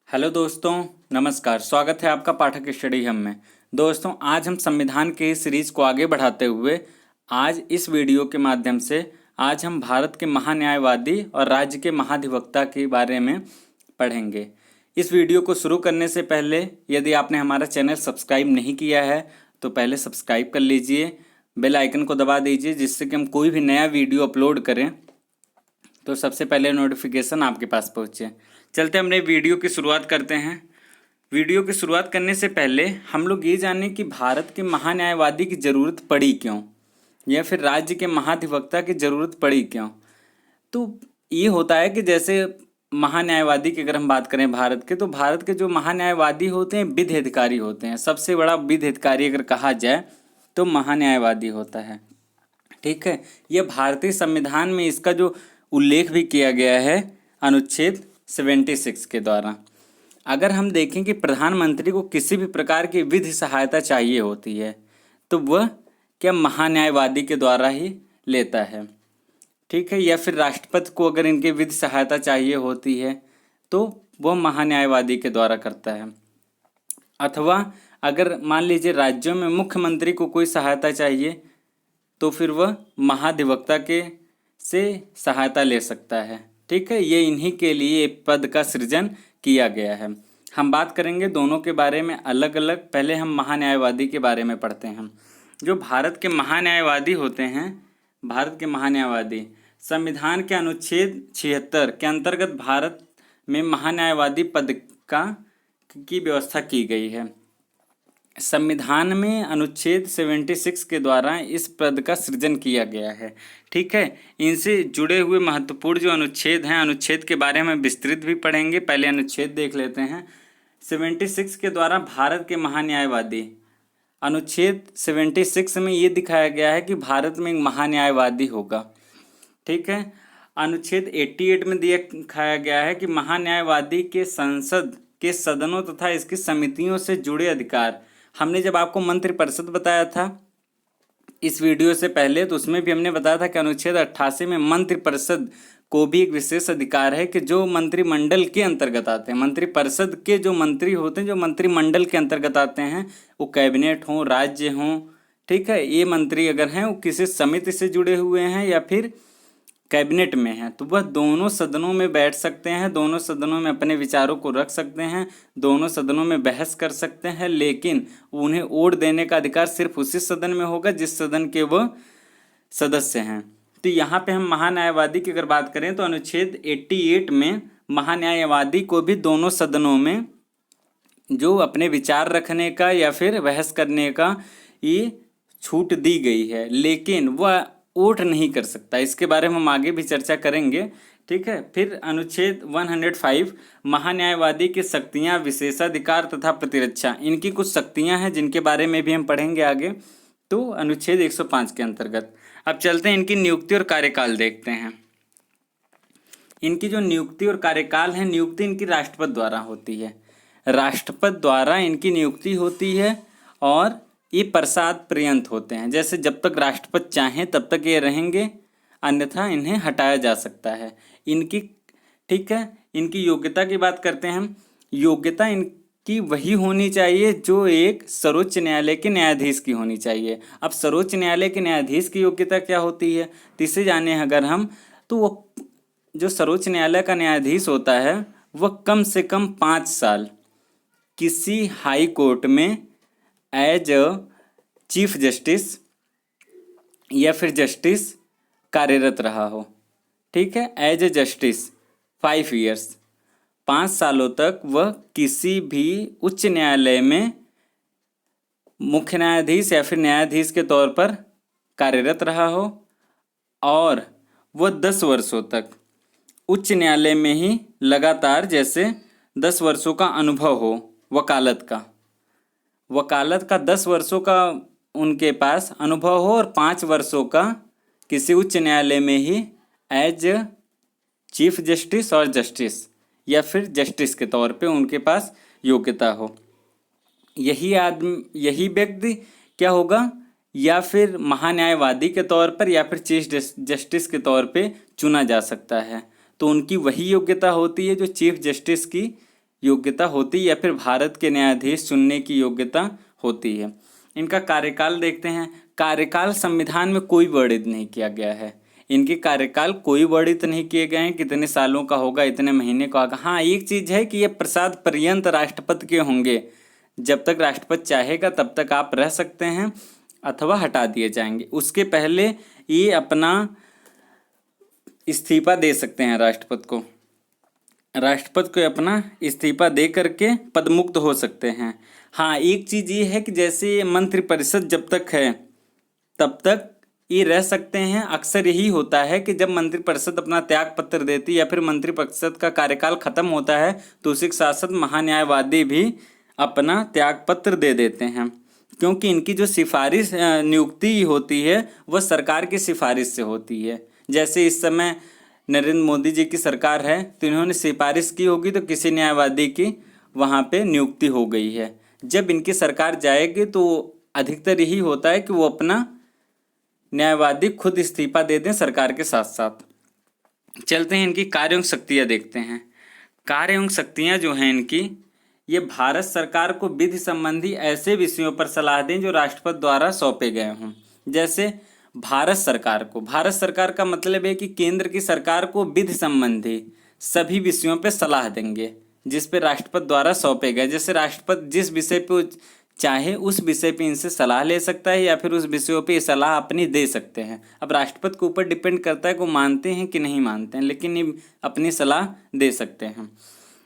Hello दोस्तों, नमस्कार। स्वागत है आपका पाठक स्टडी हम में। दोस्तों, आज हम संविधान के इस सीरीज को आगे बढ़ाते हुए आज इस वीडियो के माध्यम से आज हम भारत के महान्यायवादी और राज्य के महाधिवक्ता के बारे में पढ़ेंगे। इस वीडियो को शुरू करने से पहले यदि आपने हमारा चैनल सब्सक्राइब नहीं किया है तो पहले सब्सक्राइब कर लीजिए, बेल आइकन को दबा दीजिए, जिससे कि हम कोई भी नया वीडियो अपलोड करें तो सबसे पहले नोटिफिकेशन आपके पास पहुँचे। चलते हमने वीडियो की शुरुआत करते हैं। वीडियो की शुरुआत करने से पहले हम लोग ये जानें कि भारत के महान्यायवादी की ज़रूरत पड़ी क्यों, या फिर राज्य के महाधिवक्ता की ज़रूरत पड़ी क्यों। तो ये होता है कि जैसे महान्यायवादी की अगर हम बात करें भारत के, तो भारत के जो महान्यायवादी होते हैं विधि अधिकारी होते हैं। सबसे बड़ा विधि अधिकारी अगर कहा जाए तो महान्यायवादी होता है। ठीक है, यह भारतीय संविधान में इसका जो उल्लेख भी किया गया है अनुच्छेद 76 के द्वारा। अगर हम देखें कि प्रधानमंत्री को किसी भी प्रकार की विधि सहायता चाहिए होती है तो वह क्या महान्यायवादी के द्वारा ही लेता है। ठीक है, या फिर राष्ट्रपति को अगर इनकी विधि सहायता चाहिए होती है तो वह महान्यायवादी के द्वारा करता है। अथवा अगर मान लीजिए राज्यों में मुख्यमंत्री को कोई सहायता चाहिए तो फिर वह महाधिवक्ता के से सहायता ले सकता है। ठीक है, ये इन्हीं के लिए पद का सृजन किया गया है। हम बात करेंगे दोनों के बारे में अलग अलग। पहले हम महान्यायवादी के बारे में पढ़ते हैं। जो भारत के महान्यायवादी होते हैं, भारत के महान्यायवादी संविधान के अनुच्छेद 76 के अंतर्गत भारत में महान्यायवादी पद की व्यवस्था की गई है। संविधान में अनुच्छेद 76 के द्वारा इस पद का सृजन किया गया है। ठीक है, इनसे जुड़े हुए महत्वपूर्ण जो अनुच्छेद हैं, अनुच्छेद के बारे में विस्तृत भी पढ़ेंगे। पहले अनुच्छेद देख लेते हैं। 76 के द्वारा भारत के महान्यायवादी, अनुच्छेद 76 में ये दिखाया गया है कि भारत में एक महान्यायवादी होगा। ठीक है, अनुच्छेद 88 में दिखाया गया है कि महान्यायवादी के संसद के सदनों तथा इसकी समितियों से जुड़े अधिकार। हमने जब आपको मंत्रिपरिषद बताया था इस वीडियो से पहले, तो उसमें भी हमने बताया था कि अनुच्छेद 88 में मंत्रिपरिषद को भी एक विशेष अधिकार है कि जो मंत्रिमंडल के अंतर्गत आते हैं, मंत्रिपरिषद के जो मंत्री होते हैं, जो मंत्रिमंडल के अंतर्गत आते हैं, वो कैबिनेट हों, राज्य हों। ठीक है, ये मंत्री अगर हैं वो किसी समिति से जुड़े हुए हैं या फिर कैबिनेट में हैं, तो वह दोनों सदनों में बैठ सकते हैं, दोनों सदनों में अपने विचारों को रख सकते हैं, दोनों सदनों में बहस कर सकते हैं। लेकिन उन्हें वोट देने का अधिकार सिर्फ उसी सदन में होगा जिस सदन के वह सदस्य हैं। तो यहाँ पे हम महान्यायवादी की अगर बात करें तो अनुच्छेद 88 में महान्यायवादी को भी दोनों सदनों में जो अपने विचार रखने का या फिर बहस करने का ये छूट दी गई है, लेकिन वह वोट नहीं कर सकता। इसके बारे में हम आगे भी चर्चा करेंगे। ठीक है, फिर अनुच्छेद 105 महान्यायवादी की शक्तियां, विशेषाधिकार तथा प्रतिरक्षा। इनकी कुछ शक्तियां हैं जिनके बारे में भी हम पढ़ेंगे आगे, तो अनुच्छेद 105 के अंतर्गत। अब चलते हैं इनकी नियुक्ति और कार्यकाल देखते हैं। इनकी जो नियुक्ति और कार्यकाल है, नियुक्ति इनकी राष्ट्रपति द्वारा होती है। राष्ट्रपति द्वारा इनकी नियुक्ति होती है और ये प्रसाद पर्यंत होते हैं। जैसे जब तक राष्ट्रपति चाहें तब तक ये रहेंगे, अन्यथा इन्हें हटाया जा सकता है। इनकी ठीक है, इनकी योग्यता की बात करते हैं हम। योग्यता इनकी वही होनी चाहिए जो एक सर्वोच्च न्यायालय के न्यायाधीश की होनी चाहिए। अब सर्वोच्च न्यायालय के न्यायाधीश की योग्यता क्या होती है, तो इसे जाने अगर हम, तो वो जो सर्वोच्च न्यायालय का न्यायाधीश होता है वह कम से कम 5 साल किसी हाई कोर्ट में एज अ चीफ जस्टिस या फिर जस्टिस कार्यरत रहा हो। ठीक है, एज ए जस्टिस 5 ईयर्स, 5 सालों तक वह किसी भी उच्च न्यायालय में मुख्य न्यायाधीश या फिर न्यायाधीश के तौर पर कार्यरत रहा हो, और वह 10 वर्षों तक उच्च न्यायालय में ही लगातार, जैसे 10 वर्षों का अनुभव हो वकालत का 10 वर्षों का उनके पास अनुभव हो, और 5 वर्षों का किसी उच्च न्यायालय में ही एज चीफ जस्टिस और जस्टिस या फिर जस्टिस के तौर पे उनके पास योग्यता हो। यही व्यक्ति क्या होगा, या फिर महान्यायवादी के तौर पर या फिर चीफ जस्टिस के तौर पे चुना जा सकता है। तो उनकी वही योग्यता होती है जो चीफ जस्टिस की योग्यता होती है या फिर भारत के न्यायाधीश चुनने की योग्यता होती है। इनका कार्यकाल देखते हैं। कार्यकाल संविधान में कोई वर्णित नहीं किया गया है। इनके कार्यकाल कोई वर्णित नहीं किए गए हैं, कितने सालों का होगा, इतने महीने का होगा। हाँ, एक चीज है कि ये प्रसाद पर्यंत राष्ट्रपति के होंगे। जब तक राष्ट्रपति चाहेगा तब तक आप रह सकते हैं अथवा हटा दिए जाएंगे। उसके पहले ये अपना इस्तीफा दे सकते हैं राष्ट्रपति को। राष्ट्रपति को अपना इस्तीफा दे करके पदमुक्त हो सकते हैं। हाँ, एक चीज ये है कि जैसे मंत्रिपरिषद जब तक है तब तक ये रह सकते हैं। अक्सर यही होता है कि जब मंत्रिपरिषद अपना त्याग पत्र देती है या फिर मंत्रिपरिषद का कार्यकाल खत्म होता है तो उसी के साथ साथ महान्यायवादी भी अपना त्याग पत्र दे देते हैं, क्योंकि इनकी जो सिफारिश नियुक्ति होती है वह सरकार की सिफारिश से होती है। जैसे इस समय नरेंद्र मोदी जी की सरकार है तो इन्होंने सिफारिश की होगी तो किसी न्यायवादी की वहाँ पे नियुक्ति हो गई है। जब इनकी सरकार जाएगी तो अधिकतर यही होता है कि वो अपना न्यायवादी खुद इस्तीफा दे दें सरकार के साथ साथ। चलते हैं इनकी कार्य एवं शक्तियाँ देखते हैं। कार्य एवं शक्तियाँ जो हैं इनकी, ये भारत सरकार को विधि संबंधी ऐसे विषयों पर सलाह दें जो राष्ट्रपति द्वारा सौंपे गए हों। जैसे भारत सरकार का मतलब है कि केंद्र की सरकार को विधि संबंधी सभी विषयों पर सलाह देंगे जिस पे राष्ट्रपति द्वारा सौंपे गए। जैसे राष्ट्रपति जिस विषय पे चाहे उस विषय पे इनसे सलाह ले सकता है या फिर उस विषयों पे सलाह अपनी दे सकते हैं। अब राष्ट्रपति के ऊपर डिपेंड करता है कि वो मानते हैं कि नहीं मानते हैं, लेकिन ये अपनी सलाह दे सकते हैं।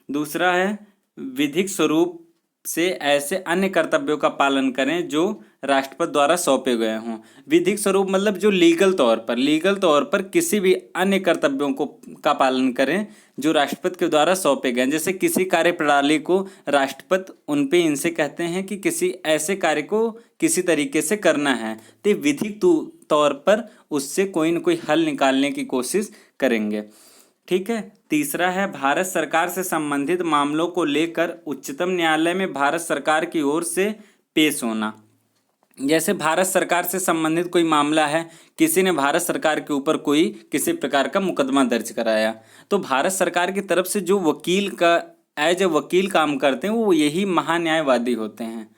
दूसरा है विधिक स्वरूप से ऐसे अन्य कर्तव्यों का पालन करें जो राष्ट्रपति द्वारा सौंपे गए हों। विधिक स्वरूप मतलब जो लीगल तौर पर किसी भी अन्य कर्तव्यों को का पालन करें जो राष्ट्रपति के द्वारा सौंपे गए। जैसे किसी कार्य प्रणाली को राष्ट्रपति उन पे इनसे कहते हैं कि किसी ऐसे कार्य को किसी तरीके से करना है तो विधिक तौर पर उससे कोई न कोई हल निकालने की कोशिश करेंगे। ठीक है। तीसरा है भारत सरकार से संबंधित मामलों को लेकर उच्चतम न्यायालय में भारत सरकार की ओर से पेश होना। जैसे भारत सरकार से संबंधित कोई मामला है, किसी ने भारत सरकार के ऊपर कोई किसी प्रकार का मुकदमा दर्ज कराया तो भारत सरकार की तरफ से जो वकील का एज ए वकील काम करते हैं वो यही महान्यायवादी होते हैं।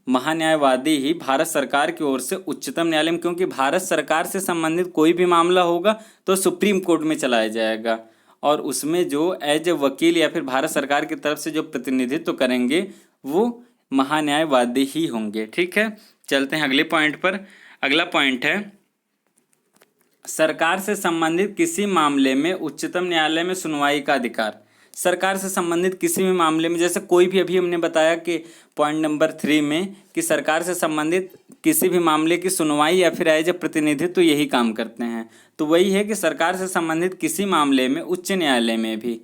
महान्यायवादी ही भारत सरकार की ओर से उच्चतम न्यायालय में, क्योंकि भारत सरकार से संबंधित कोई भी मामला होगा तो सुप्रीम कोर्ट में चलाया जाएगा और उसमें जो एज ए वकील या फिर भारत सरकार की तरफ से जो प्रतिनिधित्व करेंगे वो महान्यायवादी ही होंगे। ठीक है। चलते हैं अगले पॉइंट पर। अगला पॉइंट है सरकार से संबंधित किसी मामले में उच्चतम न्यायालय में सुनवाई का अधिकार। सरकार से संबंधित किसी भी मामले में, जैसे कोई भी, अभी हमने बताया कि पॉइंट नंबर 3 में कि सरकार से संबंधित किसी भी मामले की सुनवाई या फिर एज ए प्रतिनिधित्व तो यही काम करते हैं। तो वही है कि सरकार से संबंधित किसी मामले में उच्च न्यायालय में भी,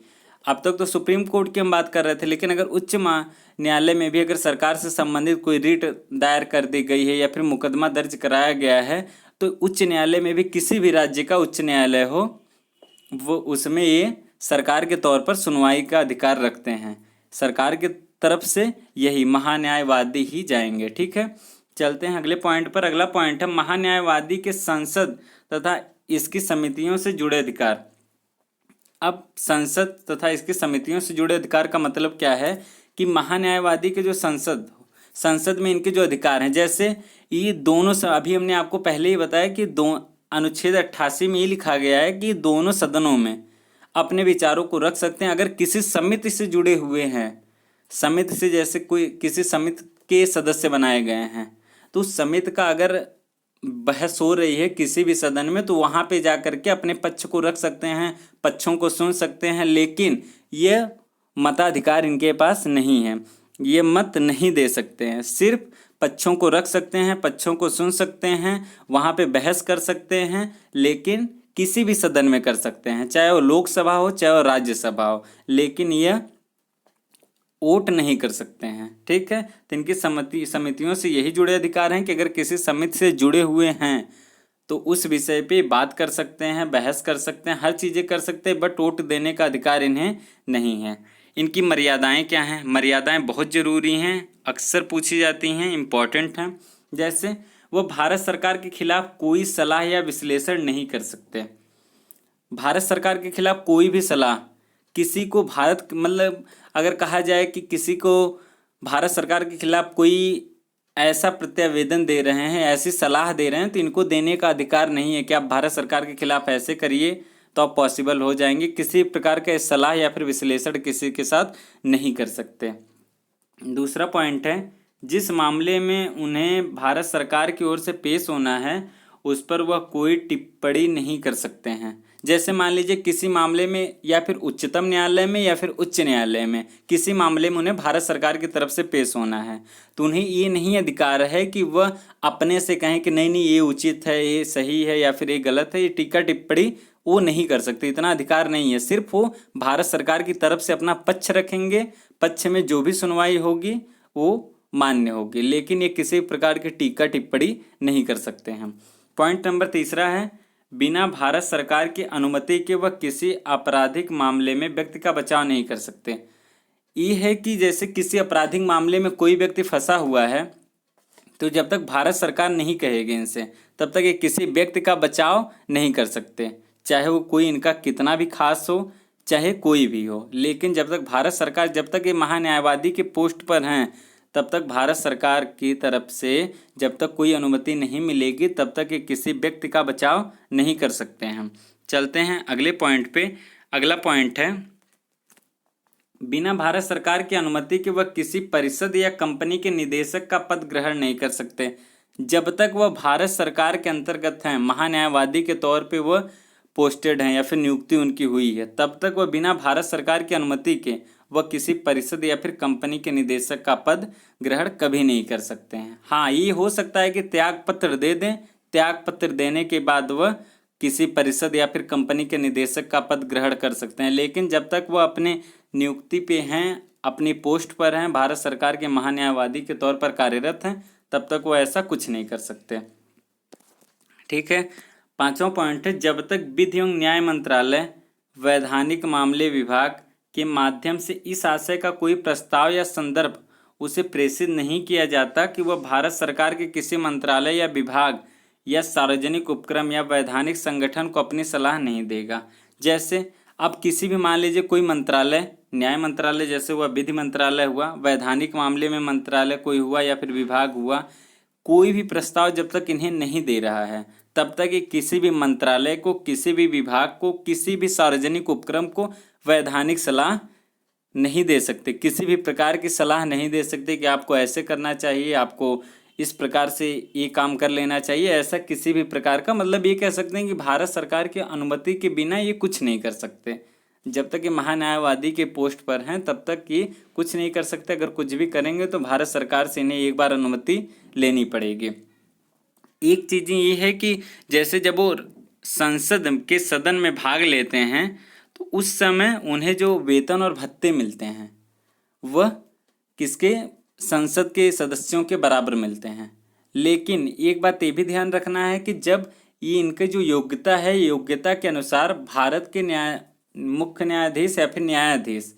अब तक तो सुप्रीम कोर्ट की हम बात कर रहे थे, लेकिन अगर उच्च न्यायालय में भी अगर सरकार से संबंधित कोई रिट दायर कर दी गई है या फिर मुकदमा दर्ज कराया गया है तो उच्च न्यायालय में भी, किसी भी राज्य का उच्च न्यायालय हो वो, उसमें ये सरकार के तौर पर सुनवाई का अधिकार रखते हैं। सरकार की तरफ से यही महान्यायवादी ही जाएंगे। ठीक है। चलते हैं अगले पॉइंट पर। अगला पॉइंट है महान्यायवादी के संसद तथा इसकी समितियों से जुड़े अधिकार। अब संसद तथा इसकी समितियों से जुड़े अधिकार का मतलब क्या है कि महान्यायवादी के जो संसद में इनके जो अधिकार हैं, जैसे ये दोनों, अभी हमने आपको पहले ही बताया कि अनुच्छेद 88 में ये लिखा गया है कि दोनों सदनों में अपने विचारों को रख सकते हैं अगर किसी समिति से जुड़े हुए हैं। समिति से, जैसे कोई किसी समिति के सदस्य बनाए गए हैं तो उस समिति का अगर बहस हो रही है किसी भी सदन में तो वहाँ पे जा कर के अपने पक्ष को रख सकते हैं, पक्षों को सुन सकते हैं, लेकिन यह मताधिकार इनके पास नहीं है। ये मत नहीं दे सकते हैं, सिर्फ पक्षों को रख सकते हैं, पक्षों को सुन सकते हैं, वहाँ पे बहस कर सकते हैं, लेकिन किसी भी सदन में कर सकते हैं, चाहे वो लोकसभा हो चाहे वो राज्यसभा हो, लेकिन यह वोट नहीं कर सकते हैं। ठीक है। तो इनकी समितियों से यही जुड़े अधिकार हैं कि अगर किसी समिति से जुड़े हुए हैं तो उस विषय पे बात कर सकते हैं, बहस कर सकते हैं, हर चीज़ें कर सकते हैं, बट वोट देने का अधिकार इन्हें नहीं है। इनकी मर्यादाएं क्या हैं? मर्यादाएं बहुत ज़रूरी हैं, अक्सर पूछी जाती हैं, इम्पॉर्टेंट हैं। जैसे वो भारत सरकार के खिलाफ कोई सलाह या विश्लेषण नहीं कर सकते। भारत सरकार के खिलाफ कोई भी सलाह किसी को भारत मतलब अगर कहा जाए कि किसी को भारत सरकार के खिलाफ कोई ऐसा प्रत्यावेदन दे रहे हैं, ऐसी सलाह दे रहे हैं, तो इनको देने का अधिकार नहीं है कि आप भारत सरकार के खिलाफ ऐसे करिए तो आप पॉसिबल हो जाएंगे। किसी प्रकार का सलाह या फिर विश्लेषण किसी के साथ नहीं कर सकते। दूसरा पॉइंट है, जिस मामले में उन्हें भारत सरकार की ओर से पेश होना है उस पर वह कोई टिप्पणी नहीं कर सकते हैं। जैसे मान लीजिए किसी मामले में या फिर उच्चतम न्यायालय में या फिर उच्च न्यायालय में किसी मामले में उन्हें भारत सरकार की तरफ से पेश होना है, तो उन्हें ये नहीं अधिकार है कि वह अपने से कहें कि नहीं नहीं ये उचित है, ये सही है या फिर ये गलत है, ये टीका टिप्पणी वो नहीं कर सकते। इतना अधिकार नहीं है। सिर्फ वो भारत सरकार की तरफ से अपना पक्ष रखेंगे, पक्ष में जो भी सुनवाई होगी वो मान्य होगी, लेकिन ये किसी प्रकार की टीका टिप्पणी नहीं कर सकते हैं। पॉइंट नंबर तीसरा है, बिना भारत सरकार की अनुमति के वह किसी आपराधिक मामले में व्यक्ति का बचाव नहीं कर सकते। ये है कि जैसे किसी आपराधिक मामले में कोई व्यक्ति फंसा हुआ है, तो जब तक भारत सरकार नहीं कहेगी इनसे तब तक ये किसी व्यक्ति का बचाव नहीं कर सकते, चाहे वो कोई इनका कितना भी खास हो, चाहे कोई भी हो। लेकिन जब तक भारत सरकार, जब तक ये महान्यायवादी के पोस्ट पर हैं, तब तक भारत सरकार की तरफ से जब तक कोई अनुमति नहीं मिलेगी तब तक ये किसी व्यक्ति का बचाव नहीं कर सकते हैं। चलते हैं अगले पॉइंट पे। अगला पॉइंट है, बिना भारत सरकार की अनुमति के वह किसी परिषद या कंपनी के निदेशक का पद ग्रहण नहीं कर सकते। जब तक वह भारत सरकार के अंतर्गत हैं, महान्यायवादी के तौर पे वह पोस्टेड हैं या फिर नियुक्ति उनकी हुई है, तब तक वह बिना भारत सरकार की अनुमति के वह किसी परिषद या फिर कंपनी के निदेशक का पद ग्रहण कभी नहीं कर सकते हैं। हाँ, ये हो सकता है कि त्याग पत्र दे दें, त्याग पत्र देने के बाद वह किसी परिषद या फिर कंपनी के निदेशक का पद ग्रहण कर सकते हैं, लेकिन जब तक वह अपने नियुक्ति पे हैं, अपनी पोस्ट पर हैं, भारत सरकार के महान्यायवादी के तौर पर कार्यरत हैं, तब तक वो ऐसा कुछ नहीं कर सकते। ठीक है। पांचवा पॉइंट है, जब तक विधि एवं न्याय मंत्रालय वैधानिक मामले विभाग के माध्यम से इस आशय का कोई प्रस्ताव या संदर्भ उसे प्रेषित नहीं किया जाता कि वह भारत सरकार के किसी मंत्रालय या विभाग या सार्वजनिक उपक्रम या वैधानिक संगठन को अपनी सलाह नहीं देगा। जैसे अब किसी भी मान लीजिए कोई मंत्रालय, न्याय मंत्रालय जैसे हुआ, विधि मंत्रालय हुआ, वैधानिक मामले में मंत्रालय कोई हुआ या फिर विभाग हुआ, कोई भी प्रस्ताव जब तक इन्हें नहीं दे रहा है तब तक ये किसी भी मंत्रालय को, किसी भी विभाग को, किसी भी सार्वजनिक उपक्रम को वैधानिक सलाह नहीं दे सकते। किसी भी प्रकार की सलाह नहीं दे सकते कि आपको ऐसे करना चाहिए, आपको इस प्रकार से ये काम कर लेना चाहिए। ऐसा किसी भी प्रकार का, मतलब ये कह सकते हैं कि भारत सरकार की अनुमति के बिना ये कुछ नहीं कर सकते। जब तक ये महान्यायवादी के पोस्ट पर हैं तब तक ये कुछ नहीं कर सकते। अगर कुछ भी करेंगे तो भारत सरकार से इन्हें एक बार अनुमति लेनी पड़ेगी। एक चीज़ ये है कि जैसे जब वो संसद के सदन में भाग लेते हैं तो उस समय उन्हें जो वेतन और भत्ते मिलते हैं वह किसके, संसद के सदस्यों के बराबर मिलते हैं। लेकिन एक बात ये भी ध्यान रखना है कि जब ये इनके जो योग्यता है, योग्यता के अनुसार भारत के मुख्य न्यायाधीश या फिर न्यायाधीश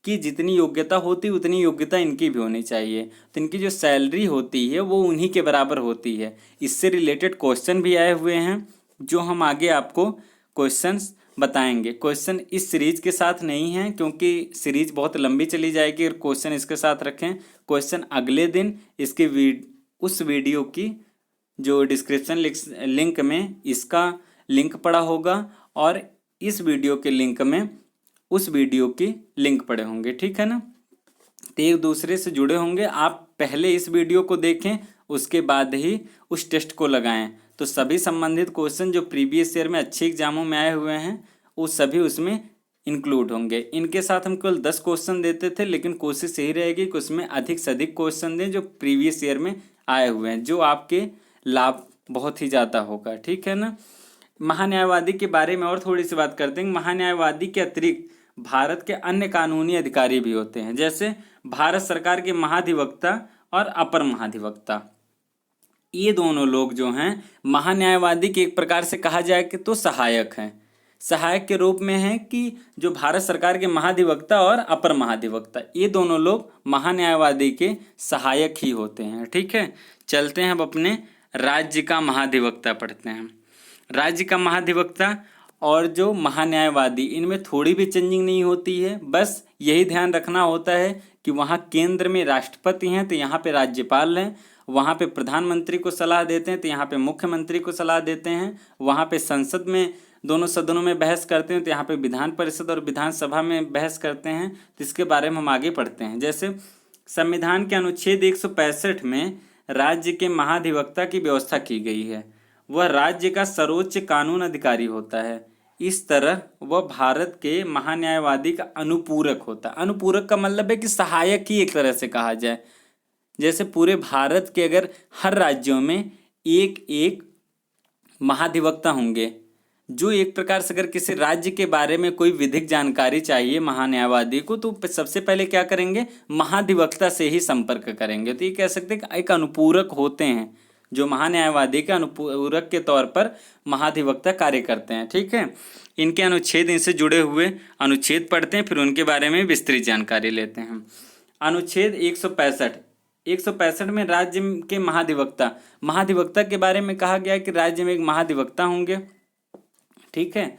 की जितनी योग्यता होती है उतनी योग्यता इनकी भी होनी चाहिए। तो इनकी जो सैलरी होती है वो उन्हीं के बराबर होती है। इससे रिलेटेड क्वेश्चन भी आए हुए हैं जो हम आगे आपको क्वेश्चंस बताएंगे। क्वेश्चन इस सीरीज के साथ नहीं है क्योंकि सीरीज बहुत लंबी चली जाएगी और क्वेश्चन इसके साथ रखें। क्वेश्चन अगले दिन इसके उस वीडियो की जो डिस्क्रिप्शन लिंक में इसका लिंक पड़ा होगा और इस वीडियो के लिंक में उस वीडियो की लिंक पड़े होंगे। ठीक है ना, तो एक दूसरे से जुड़े होंगे। आप पहले इस वीडियो को देखें, उसके बाद ही उस टेस्ट को लगाएं, तो सभी संबंधित क्वेश्चन जो प्रीवियस ईयर में अच्छे एग्जामों में आए हुए हैं वो सभी उसमें इंक्लूड होंगे। इनके साथ हम केवल 10 क्वेश्चन देते थे, लेकिन कोशिश यही रहेगी कि उसमें अधिक से अधिक क्वेश्चन दें जो प्रीवियस ईयर में आए हुए हैं, जो आपके लाभ बहुत ही ज़्यादा होगा। ठीक है ना। महान्यायवादी के बारे में और थोड़ी सी बात करते हैं। महान्यायवादी के अतिरिक्त भारत के अन्य कानूनी अधिकारी भी होते हैं, जैसे भारत सरकार के महाधिवक्ता और अपर महाधिवक्ता। ये दोनों लोग जो हैं महान्यायवादी के एक प्रकार से कहा जाए कि तो सहायक हैं, सहायक के रूप में हैं कि जो भारत सरकार के महाधिवक्ता और अपर महाधिवक्ता, ये दोनों लोग महान्यायवादी के सहायक ही होते हैं। ठीक है। चलते हैं अब अपने राज्य का महाधिवक्ता पढ़ते हैं। राज्य का महाधिवक्ता और जो महान्यायवादी, इनमें थोड़ी भी चेंजिंग नहीं होती है। बस यही ध्यान रखना होता है कि वहाँ केंद्र में राष्ट्रपति हैं तो यहाँ पे राज्यपाल हैं, वहाँ पे प्रधानमंत्री को सलाह देते हैं तो यहाँ पे मुख्यमंत्री को सलाह देते हैं, वहाँ पे संसद में दोनों सदनों में बहस करते हैं तो यहाँ पे विधान परिषद और विधानसभा में बहस करते हैं। तो इसके बारे में हम आगे पढ़ते हैं। जैसे संविधान के अनुच्छेद 165 में राज्य के महाधिवक्ता की व्यवस्था की गई है। वह राज्य का सर्वोच्च कानून अधिकारी होता है। इस तरह वह भारत के महान्यायवादी का अनुपूरक होता है। अनुपूरक का मतलब है कि सहायक ही एक तरह से कहा जाए। जैसे पूरे भारत के अगर हर राज्यों में एक एक महाधिवक्ता होंगे, जो एक प्रकार से अगर किसी राज्य के बारे में कोई विधिक जानकारी चाहिए महान्यायवादी को, तो सबसे पहले क्या करेंगे, महाधिवक्ता से ही संपर्क करेंगे। तो ये कह सकते हैं कि एक अनुपूरक होते हैं, जो महान्यायवादी के अनुपूरक के तौर पर महाधिवक्ता कार्य करते हैं। ठीक है, इनके अनुच्छेद, इनसे जुड़े हुए अनुच्छेद पढ़ते हैं, फिर उनके बारे में विस्तृत जानकारी लेते हैं। अनुच्छेद 165 में राज्य के महाधिवक्ता के बारे में कहा गया है कि राज्य में एक महाधिवक्ता होंगे। ठीक है,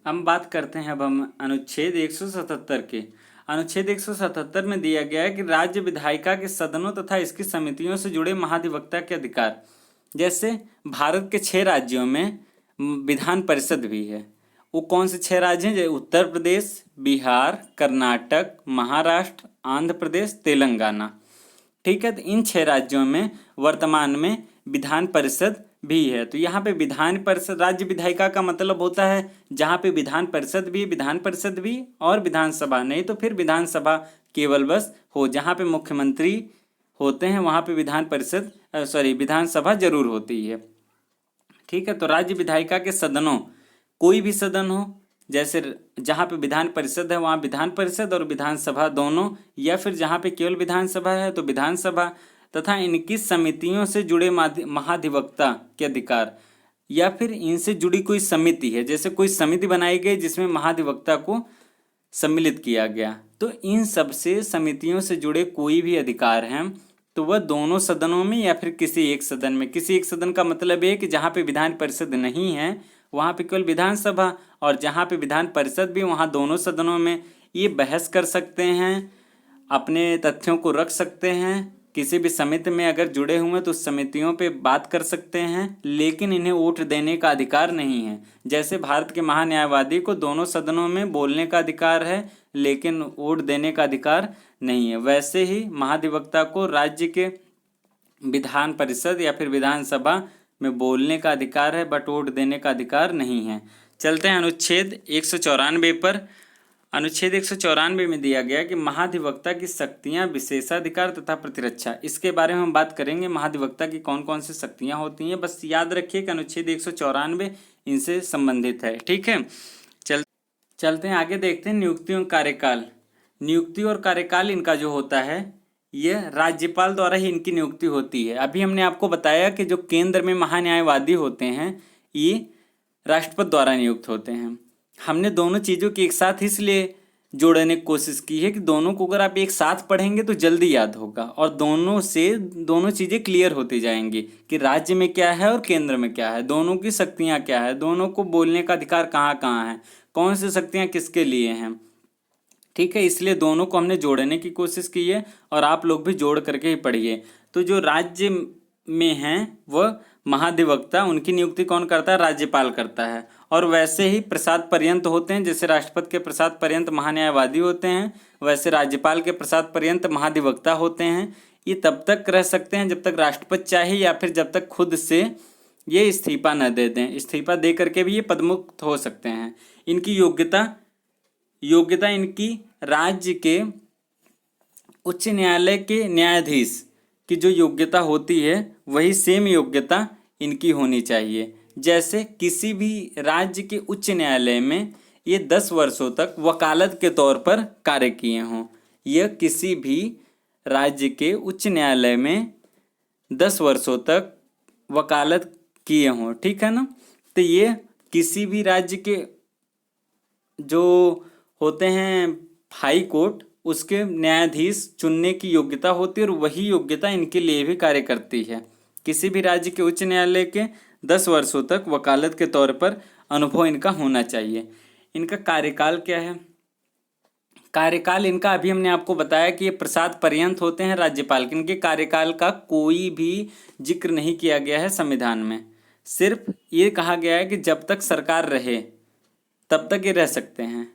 हम बात करते हैं अब हम अनुच्छेद 177 के। अनुच्छेद 177 में दिया गया है कि राज्य विधायिका के सदनों तथा इसकी समितियों से जुड़े महाधिवक्ता के अधिकार। जैसे भारत के 6 राज्यों में विधान परिषद भी है। वो कौन से 6 राज्य हैं? जैसे उत्तर प्रदेश, बिहार, कर्नाटक, महाराष्ट्र, आंध्र प्रदेश, तेलंगाना। ठीक है, तो इन 6 राज्यों में वर्तमान में विधान परिषद भी है। तो यहाँ पे विधान परिषद, राज्य विधायिका का मतलब होता है जहाँ पे विधान परिषद भी और विधानसभा, नहीं तो फिर विधानसभा केवल बस हो। जहाँ पे मुख्यमंत्री होते हैं वहाँ पे विधानसभा जरूर होती है। ठीक है, तो राज्य विधायिका के सदनों, कोई भी सदन हो, जैसे जहाँ पे विधान परिषद है वहाँ विधान परिषद और विधानसभा दोनों, या फिर जहाँ पे केवल विधानसभा है तो विधानसभा, तथा इनकी समितियों से जुड़े महाधिवक्ता के अधिकार, या फिर इनसे जुड़ी कोई समिति है, जैसे कोई समिति बनाई गई जिसमें महाधिवक्ता को सम्मिलित किया गया, तो इन सब से समितियों से जुड़े कोई भी अधिकार हैं तो वह दोनों सदनों में या फिर किसी एक सदन में। किसी एक सदन का मतलब है कि जहाँ पे विधान परिषद नहीं है वहाँ पे केवल विधानसभा, और जहाँ पे विधान परिषद भी वहाँ दोनों सदनों में ये बहस कर सकते हैं, अपने तथ्यों को रख सकते हैं। किसी भी समिति में अगर जुड़े हुए तो उस समितियों पे बात कर सकते हैं, लेकिन इन्हें वोट देने का अधिकार नहीं है। जैसे भारत के महान्यायवादी को दोनों सदनों में बोलने का अधिकार है लेकिन वोट देने का अधिकार नहीं है, वैसे ही महाधिवक्ता को राज्य के विधान परिषद या फिर विधानसभा में बोलने का अधिकार है बट वोट देने का अधिकार नहीं है। चलते हैं अनुच्छेद 194 पर। अनुच्छेद 194 में दिया गया कि महाधिवक्ता की शक्तियां, विशेषाधिकार तथा प्रतिरक्षा, इसके बारे में हम बात करेंगे। महाधिवक्ता की कौन कौन सी शक्तियां होती हैं, बस याद रखिए कि अनुच्छेद 194 इनसे संबंधित है। ठीक है, चलते हैं आगे, देखते हैं नियुक्ति और कार्यकाल। नियुक्ति और कार्यकाल इनका जो होता है यह राज्यपाल द्वारा ही इनकी नियुक्ति होती है। अभी हमने आपको बताया कि जो केंद्र में महान्यायवादी होते हैं ये राष्ट्रपति द्वारा नियुक्त होते हैं। हमने दोनों चीज़ों की एक साथ इसलिए जोड़ने की कोशिश की है कि दोनों को अगर आप एक साथ पढ़ेंगे तो जल्दी याद होगा और दोनों चीज़ें क्लियर होती जाएंगी कि राज्य में क्या है और केंद्र में क्या है, दोनों की शक्तियाँ क्या है, दोनों को बोलने का अधिकार कहाँ कहाँ है, कौन सी शक्तियाँ किसके लिए हैं। ठीक है, इसलिए दोनों को हमने जोड़ने की कोशिश की है और आप लोग भी जोड़ करके ही पढ़िए। तो जो राज्य में हैं वह महाधिवक्ता, उनकी नियुक्ति कौन करता है? राज्यपाल करता है। और वैसे ही प्रसाद पर्यंत होते हैं, जैसे राष्ट्रपति के प्रसाद पर्यंत महान्यायवादी होते हैं वैसे राज्यपाल के प्रसाद पर्यंत महाधिवक्ता होते हैं। ये तब तक रह सकते हैं जब तक राष्ट्रपति चाहे या फिर जब तक खुद से ये इस्तीफा न दे दें। इस्तीफा दे करके भी ये पदमुक्त हो सकते हैं। इनकी योग्यता इनकी राज्य के उच्च न्यायालय के न्यायाधीश की जो योग्यता होती है वही सेम योग्यता इनकी होनी चाहिए। जैसे किसी भी राज्य के उच्च न्यायालय में ये 10 वर्षों तक वकालत के तौर पर कार्य किए हों, यह किसी भी राज्य के उच्च न्यायालय में 10 वर्षों तक वकालत किए हों। ठीक है ना, तो ये किसी भी राज्य के जो होते हैं हाई कोर्ट उसके न्यायाधीश चुनने की योग्यता होती है और वही योग्यता इनके लिए भी कार्य करती है। किसी भी राज्य के उच्च न्यायालय के 10 वर्षों तक वकालत के तौर पर अनुभव इनका होना चाहिए। इनका कार्यकाल क्या है? कार्यकाल इनका अभी हमने आपको बताया कि ये प्रसाद पर्यंत होते हैं राज्यपाल के। इनके कार्यकाल का कोई भी जिक्र नहीं किया गया है संविधान में। सिर्फ ये कहा गया है कि जब तक सरकार रहे तब तक ये रह सकते हैं,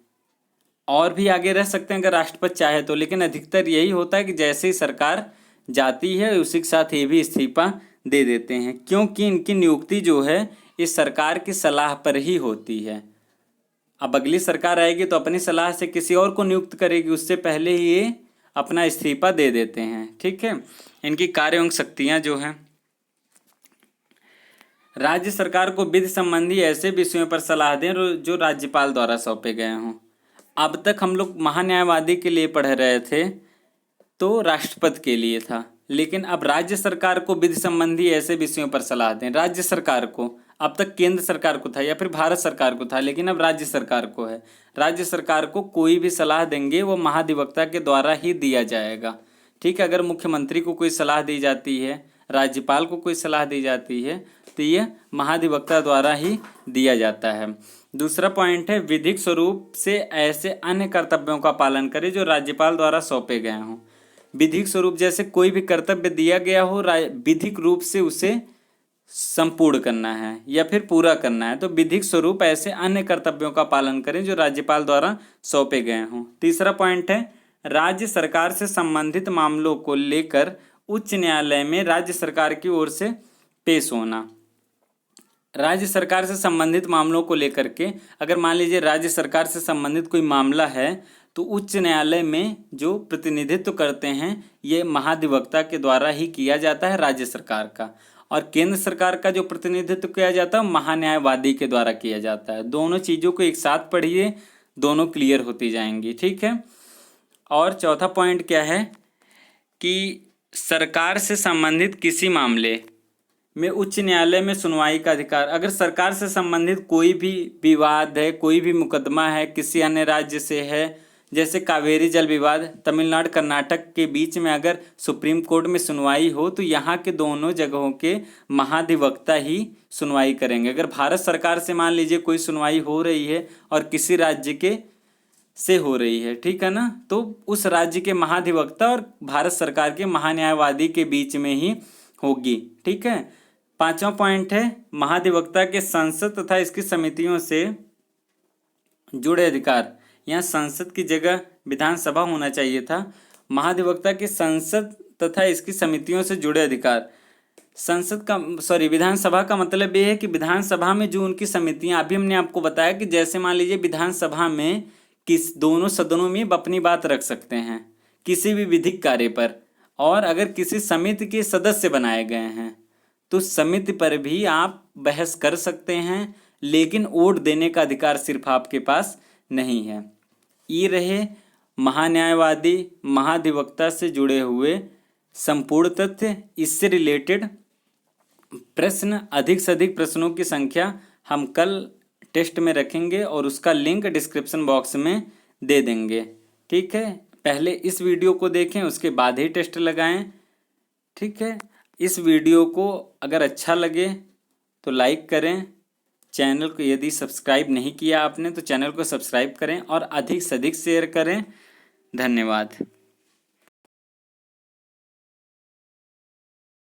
और भी आगे रह सकते हैं अगर राष्ट्रपति चाहे तो, लेकिन अधिकतर यही होता है कि जैसे ही सरकार जाती है उसी के साथ ये भी इस्तीफा दे देते हैं, क्योंकि इनकी नियुक्ति जो है इस सरकार की सलाह पर ही होती है। अब अगली सरकार आएगी तो अपनी सलाह से किसी और को नियुक्त करेगी, उससे पहले ही ये अपना इस्तीफा दे देते हैं। ठीक है। इनकी कार्य एवं शक्तियाँ जो हैं, राज्य सरकार को विधि संबंधी ऐसे विषयों पर सलाह दें जो राज्यपाल द्वारा सौंपे गए हों। अब तक हम लोग महान्यायवादी के लिए पढ़ रहे थे तो राष्ट्रपति के लिए था, लेकिन अब राज्य सरकार को विधि संबंधी ऐसे विषयों पर सलाह दें। राज्य सरकार को, अब तक केंद्र सरकार को था या फिर भारत सरकार को था, लेकिन अब राज्य सरकार को है। राज्य सरकार को कोई भी सलाह देंगे वो महाधिवक्ता के द्वारा ही दिया जाएगा। ठीक है। अगर मुख्यमंत्री को कोई सलाह दी जाती है, राज्यपाल को कोई सलाह दी जाती है, तो ये महाधिवक्ता द्वारा ही दिया जाता है। दूसरा पॉइंट है, विधिक स्वरूप से ऐसे अन्य कर्तव्यों का पालन करें जो राज्यपाल द्वारा सौंपे गए हों। विधिक स्वरूप जैसे कोई भी कर्तव्य दिया गया हो, विधिक रूप से उसे संपूर्ण करना है या फिर पूरा करना है, तो विधिक स्वरूप ऐसे अन्य कर्तव्यों का पालन करें जो राज्यपाल द्वारा सौंपे गए हों। तीसरा पॉइंट है, राज्य सरकार से संबंधित मामलों को लेकर उच्च न्यायालय में राज्य सरकार की ओर से पेश होना। राज्य सरकार से संबंधित मामलों को लेकर के, अगर मान लीजिए राज्य सरकार से संबंधित कोई मामला है तो उच्च न्यायालय में जो प्रतिनिधित्व करते हैं ये महाधिवक्ता के द्वारा ही किया जाता है राज्य सरकार का, और केंद्र सरकार का जो प्रतिनिधित्व किया जाता है महान्यायवादी के द्वारा किया जाता है। दोनों चीज़ों को एक साथ पढ़िए, दोनों क्लियर होती जाएंगी। ठीक है। और चौथा पॉइंट क्या है कि सरकार से संबंधित किसी मामले में उच्च न्यायालय में सुनवाई का अधिकार। अगर सरकार से संबंधित कोई भी विवाद है, कोई भी मुकदमा है, किसी अन्य राज्य से है, जैसे कावेरी जल विवाद तमिलनाडु कर्नाटक के बीच में अगर सुप्रीम कोर्ट में सुनवाई हो तो यहाँ के दोनों जगहों के महाधिवक्ता ही सुनवाई करेंगे। अगर भारत सरकार से मान लीजिए कोई सुनवाई हो रही है और किसी राज्य के से हो रही है, ठीक है ना, तो उस राज्य के महाधिवक्ता और भारत सरकार के महान्यायवादी के बीच में ही होगी। ठीक है। पांचवा पॉइंट है, महाधिवक्ता के संसद तथा इसकी समितियों से जुड़े अधिकार। यहाँ संसद की जगह विधानसभा होना चाहिए था। महाधिवक्ता की संसद तथा इसकी समितियों से जुड़े अधिकार। विधानसभा का मतलब ये है कि विधानसभा में जो उनकी समितियां, अभी हमने आपको बताया कि जैसे मान लीजिए विधानसभा में दोनों सदनों में अपनी बात रख सकते हैं किसी भी विधिक कार्य पर, और अगर किसी समिति के सदस्य बनाए गए हैं तो समिति पर भी आप बहस कर सकते हैं, लेकिन वोट देने का अधिकार सिर्फ आपके पास नहीं है। ये रहे महान्यायवादी महाधिवक्ता से जुड़े हुए संपूर्ण तथ्य। इससे रिलेटेड प्रश्न, अधिक से अधिक प्रश्नों की संख्या हम कल टेस्ट में रखेंगे और उसका लिंक डिस्क्रिप्शन बॉक्स में दे देंगे। ठीक है। पहले इस वीडियो को देखें, उसके बाद ही टेस्ट लगाएं। ठीक है। इस वीडियो को अगर अच्छा लगे तो लाइक करें। चैनल को यदि सब्सक्राइब नहीं किया आपने तो चैनल को सब्सक्राइब करें और अधिक से अधिक शेयर करें। धन्यवाद।